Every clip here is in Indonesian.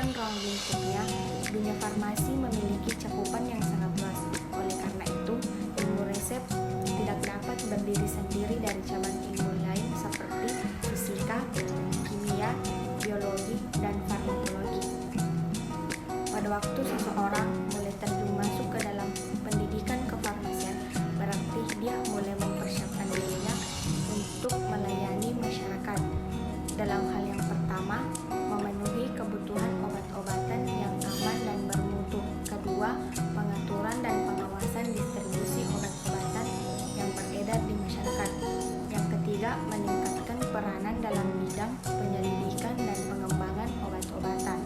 Berdasarkan ruang lingkupnya, dunia farmasi memiliki cakupan yang sangat luas. Oleh karena itu, ilmu resep tidak dapat berdiri sendiri dari cabang ilmu lain seperti fisika, kimia, biologi, dan farmakologi. Pada waktu seseorang mulai terjun masuk ke dalam pendidikan kefarmasian, berarti dia mulai mempersiapkan dirinya untuk melayani masyarakat. Dalam hal yang pertama, memenuhi kebutuhan obat-obatan yang aman dan bermutu. Kedua, pengaturan dan pengawasan distribusi obat-obatan yang beredar di masyarakat. Yang ketiga, meningkatkan peranan dalam bidang penyelidikan dan pengembangan obat-obatan.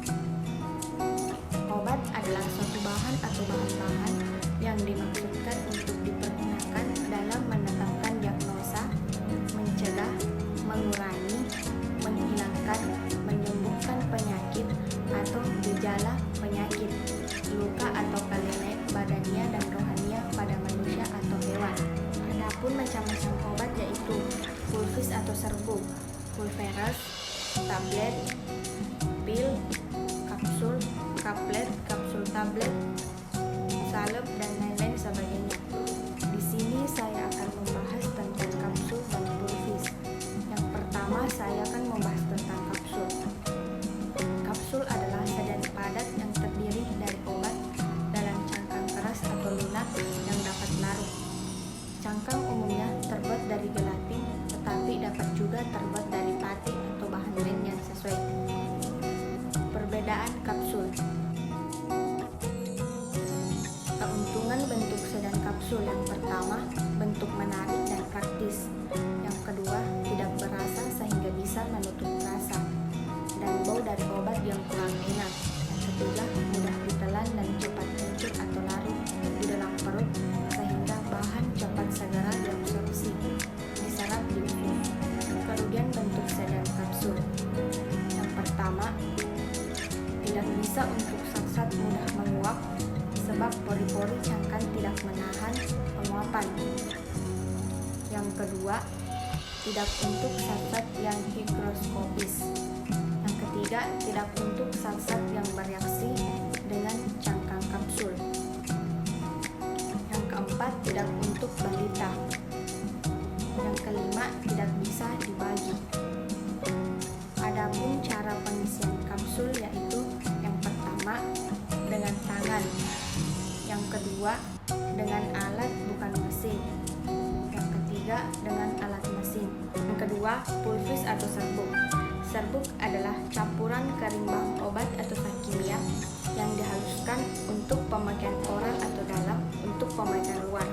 Obat adalah suatu bahan atau bahan-bahan yang dimaksudkan untuk dipergunakan dalam menetapkan diagnosa, mencegah, mengurangi, menghilangkan, menyembuhkan penyakit atau gejala penyakit, luka atau kelainan badania dan rohania pada manusia atau hewan. Adapun macam-macam obat yaitu pulvis atau serbuk, pulveras, tablet, pil, kapsul, kaplet, kapsul tablet, salep, dan lain-lain sebagainya. Di sini saya akan membahas tentang kapsul dan pulvis. Yang pertama, saya akan membahas tentang kapsul. Kapsul adalah sajian padat yang terdiri dari obat dalam cangkang keras atau lunak yang dapat larut. Cangkang umumnya terbuat dari gelatin, tetapi dapat juga terbuat dari pati atau bahan lain yang sesuai. Perbedaan kapsul. Keuntungan bentuk sedan kapsul: yang pertama, bentuk menarik dan praktis. Yang kedua, tidak berasa sehingga bisa menutup rasa dan bau dari obat yang kurang enak. Yang ketiga, mudah ditelan dan cepat hancur atau larut di dalam perut sehingga bahan cepat segera diabsorpsi, diserap di tubuh. Kerugian bentuk sedan kapsul: yang pertama, tidak bisa untuk zat-zat mudah menguap sebab pori-pori cangkang tidak menahan penguapan. Yang kedua, tidak untuk zat-zat yang higroskopis. Yang ketiga, tidak untuk zat-zat yang bereaksi dengan cangkang kapsul. Yang keempat, tidak untuk balita. Yang kelima, tidak bisa dibagi. Adapun cara pengisian kapsul yaitu yang pertama dengan tangan, yang kedua dengan alat bukan mesin, yang ketiga dengan alat mesin. Yang kedua, pulvis atau serbuk. Serbuk adalah campuran kering bahan obat atau zat kimia yang dihaluskan untuk pemakaian oral atau dalam untuk pemakaian luar.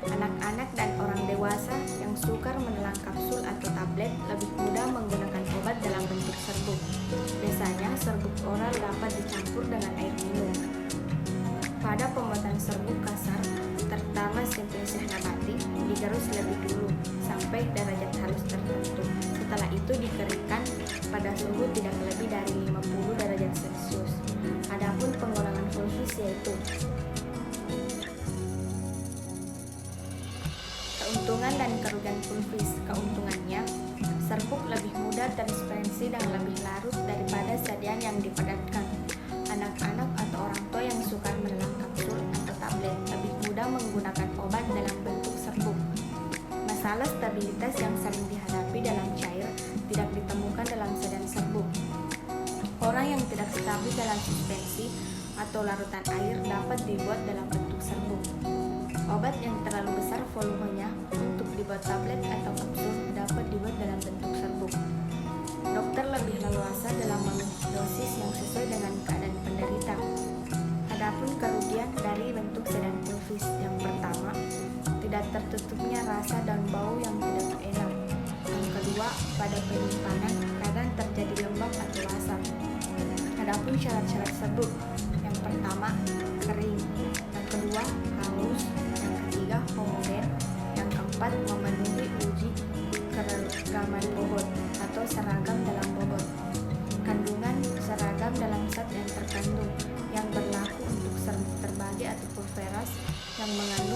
Anak-anak dan orang dewasa yang sukar menelan kapsul atau tablet lebih mudah menggunakan obat dalam bentuk serbuk. Biasanya serbuk oral dapat dicampur dengan air minum. Pada pembuatan serbuk kasar, terutama simplices nabati, digerus lebih dulu sampai derajat halus tertentu. Setelah itu dikeringkan pada suhu tidak lebih dari 50 derajat Celcius. Adapun penggunaan pulvis yaitu keuntungan dan kerugian pulvis. Keuntungannya, serbuk lebih mudah terdispensi dan lebih larut daripada sajian yang dipadatkan. Anak-anak atau orang tua yang suka menelan kapsul atau tablet lebih mudah menggunakan obat dalam bentuk serbuk. Masalah stabilitas yang sering dihadapi dalam cair tidak ditemukan dalam sajian serbuk. Orang yang tidak stabil dalam suspensi atau larutan air dapat dibuat dalam bentuk serbuk. Obat yang terlalu besar volumenya untuk dibuat tablet atau kapsul dapat dibuat dalam bentuk serbuk. Dokter lebih leluasa dalam memilih dosis yang sesuai dengan keadaan penderita. Adapun kerugian dari bentuk sedan pulvis: yang pertama, tidak tertutupnya rasa dan bau yang tidak enak. Yang kedua, pada penyimpanan kadang terjadi lembab atau asam. Adapun syarat-syarat serbuk: yang pertama, kering. Yang kedua, halus. Yang ketiga, homogen. Yang keempat, memenuhi uji keragaman bobot atau seragam dalam bobot. Kandungan seragam dalam zat yang terkandung yang berlaku untuk serbuk terbagi atau pulveras yang mengandung